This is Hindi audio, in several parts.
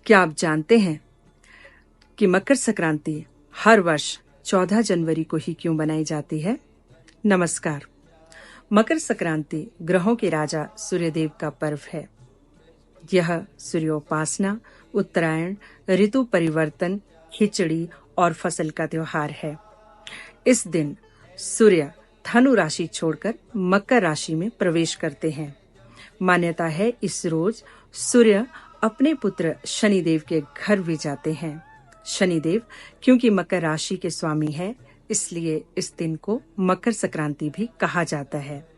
क्या आप जानते हैं कि मकर संक्रांति हर वर्ष 14 जनवरी को ही क्यों मनाई जाती है? नमस्कार। मकर संक्रांति ग्रहों के राजा सूर्यदेव का पर्व है। यह सूर्योपासना, उत्तरायण, ऋतु परिवर्तन, खिचड़ी और फसल का त्योहार है। इस दिन सूर्य धनु राशि छोड़कर मकर राशि में प्रवेश करते हैं। मान्यता है इस रोज सूर्य अपने पुत्र शनिदेव के घर भी जाते हैं। शनिदेव क्योंकि मकर राशि के स्वामी है, इसलिए इस दिन को मकर संक्रांति भी कहा जाता है।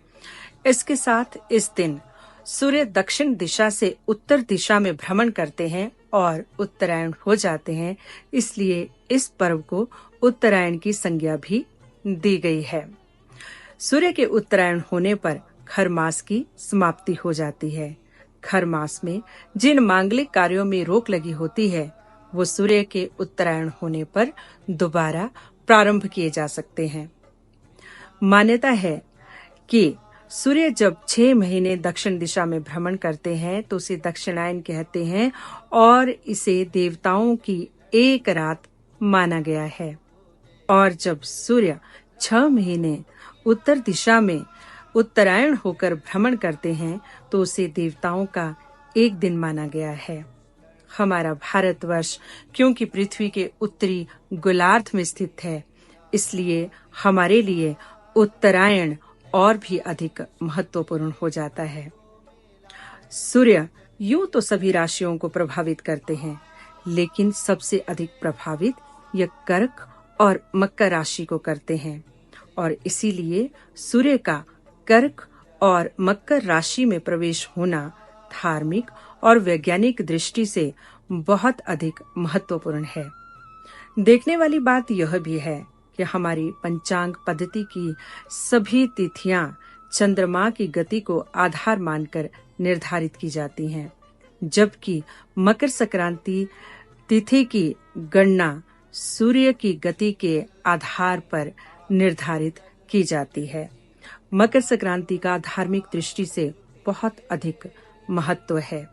इसके साथ इस दिन सूर्य दक्षिण दिशा से उत्तर दिशा में भ्रमण करते हैं और उत्तरायण हो जाते हैं, इसलिए इस पर्व को उत्तरायण की संज्ञा भी दी गई है। सूर्य के उत्तरायण होने पर खर मास की समाप्ति हो जाती है। खर मास में जिन मांगलिक कार्यों में रोक लगी होती है, वो सूर्य के उत्तरायण होने पर दोबारा प्रारंभ किए जा सकते हैं। मान्यता है कि सूर्य जब 6 महीने दक्षिण दिशा में भ्रमण करते हैं तो उसे दक्षिणायन कहते हैं और इसे देवताओं की एक रात माना गया है। और जब सूर्य 6 महीने उत्तर दिशा में उत्तरायण होकर भ्रमण करते हैं तो उसे देवताओं का एक दिन माना गया है। हमारा भारतवर्ष क्योंकि पृथ्वी के उत्तरी गोलार्ध में स्थित है, इसलिए हमारे लिए उत्तरायण और भी अधिक महत्वपूर्ण हो जाता है। सूर्य यूं तो सभी राशियों को प्रभावित करते हैं, लेकिन सबसे अधिक प्रभावित यह कर्क और मकर राशि को करते हैं और इसीलिए सूर्य का कर्क और मकर राशि में प्रवेश होना धार्मिक और वैज्ञानिक दृष्टि से बहुत अधिक महत्वपूर्ण है। देखने वाली बात यह भी है कि हमारी पंचांग पद्धति की सभी तिथियां चंद्रमा की गति को आधार मानकर निर्धारित की जाती हैं, जबकि मकर संक्रांति तिथि की गणना सूर्य की गति के आधार पर निर्धारित की जाती है। मकर संक्रांति का धार्मिक दृष्टि से बहुत अधिक महत्व है।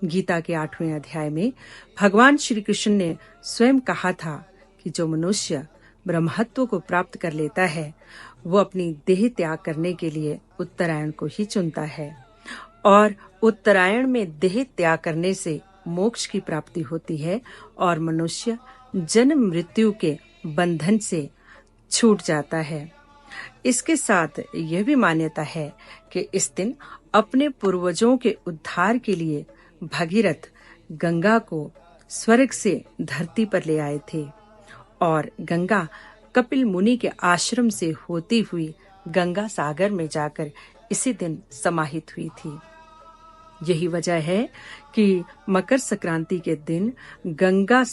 गीता के 8वें अध्याय में भगवान श्री कृष्ण ने स्वयं कहा था कि जो मनुष्य ब्रह्मत्व को प्राप्त कर लेता है, वो अपनी देह त्याग करने के लिए उत्तरायण को ही चुनता है और उत्तरायण में देह त्याग करने से मोक्ष की प्राप्ति होती है और मनुष्य जन्म मृत्यु के बंधन से छूट जाता है। इसके साथ यह भी मान्यता है कि इस दिन अपने पूर्वजों के उद्धार के लिए भगीरथ गंगा को स्वर्ग से धरती पर ले आए थे और गंगा कपिल मुनि के आश्रम से होती हुई गंगा सागर में जाकर इसी दिन समाहित हुई थी। यही वजह है कि मकर संक्रांति के दिन गंगा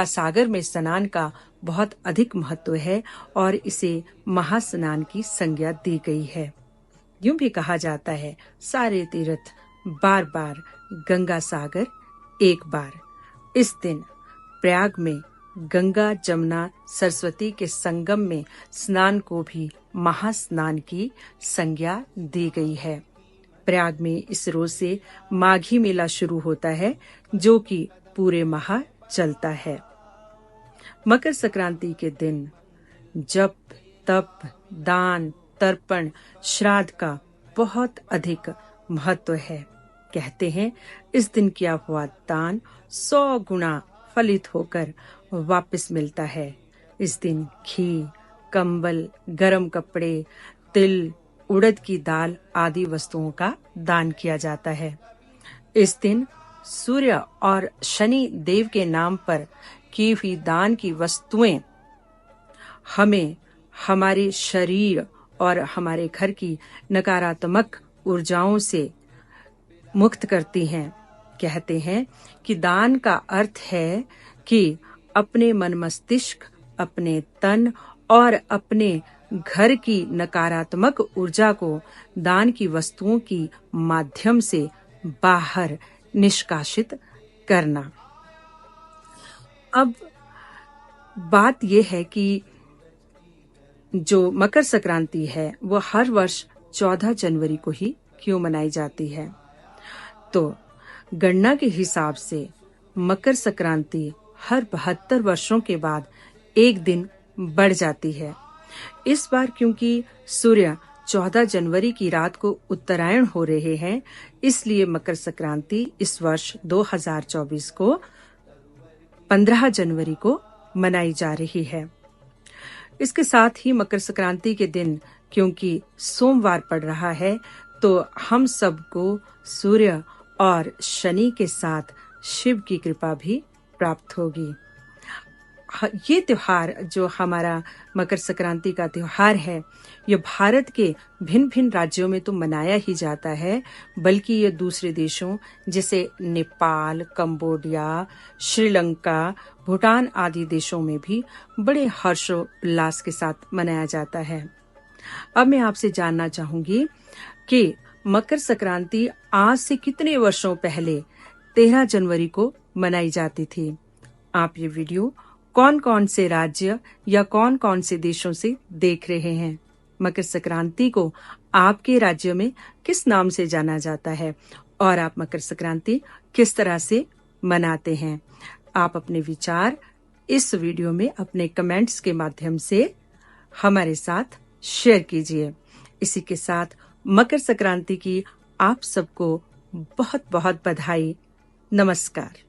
सागर में स्नान का बहुत अधिक महत्व है और इसे महास्नान की संज्ञा दी गई है। यूं भी कहा जाता है, सारे तीर्थ बार बार, गंगा सागर एक बार। इस दिन प्रयाग में गंगा जमुना सरस्वती के संगम में स्नान को भी महास्नान की संज्ञा दी गई है। प्रयाग में इस रोज से माघी मेला शुरू होता है, जो कि पूरे माह चलता है। मकर संक्रांति के दिन जप, तप, दान, तर्पण, श्राद्ध का बहुत अधिक महत्व है। कहते हैं इस दिन किया हुआ दान 100 गुना फलित होकर वापस मिलता है। इस दिन घी, कंबल, गरम कपड़े, तिल, उड़द की दाल आदि वस्तुओं का दान किया जाता है। इस दिन सूर्य और शनि देव के नाम पर की हुई दान की वस्तुएं हमें हमारे शरीर और हमारे घर की नकारात्मक ऊर्जाओं से मुक्त करती हैं। कहते हैं कि दान का अर्थ है कि अपने मन मस्तिष्क, अपने तन और अपने घर की नकारात्मक ऊर्जा को दान की वस्तुओं की माध्यम से बाहर निष्कासित करना। अब बात यह है कि जो मकर संक्रांति है वो हर वर्ष 14 जनवरी को ही क्यों मनाई जाती है। तो गणना के हिसाब से मकर संक्रांति हर 72 वर्षों के बाद एक दिन बढ़ जाती है। इस बार क्योंकि सूर्य 14 जनवरी की रात को उत्तरायण हो रहे हैं, इसलिए मकर संक्रांति इस वर्ष 2024 को 15 जनवरी को मनाई जा रही है। इसके साथ ही मकर संक्रांति के दिन क्योंकि सोमवार पड़ रहा है, तो हम सबको सूर्य और शनि के साथ शिव की कृपा भी प्राप्त होगी। ये त्योहार जो हमारा मकर संक्रांति का त्योहार है, ये भारत के भिन्न भिन्न राज्यों में तो मनाया ही जाता है, बल्कि ये दूसरे देशों जैसे नेपाल, कंबोडिया, श्रीलंका, भूटान आदि देशों में भी बड़े हर्षोल्लास के साथ मनाया जाता है। अब मैं आपसे जानना चाहूंगी कि मकर संक्रांति आज से कितने वर्षों पहले 13 जनवरी को मनाई जाती थी। आप ये वीडियो कौन कौन से राज्य या कौन कौन से देशों से देख रहे हैं? मकर संक्रांति को आपके राज्य में किस नाम से जाना जाता है और आप मकर संक्रांति किस तरह से मनाते हैं? आप अपने विचार इस वीडियो में अपने कमेंट्स के माध्यम से हमारे साथ शेयर कीजिए। इसी के साथ मकर संक्रांति की आप सबको बहुत बहुत बधाई। नमस्कार।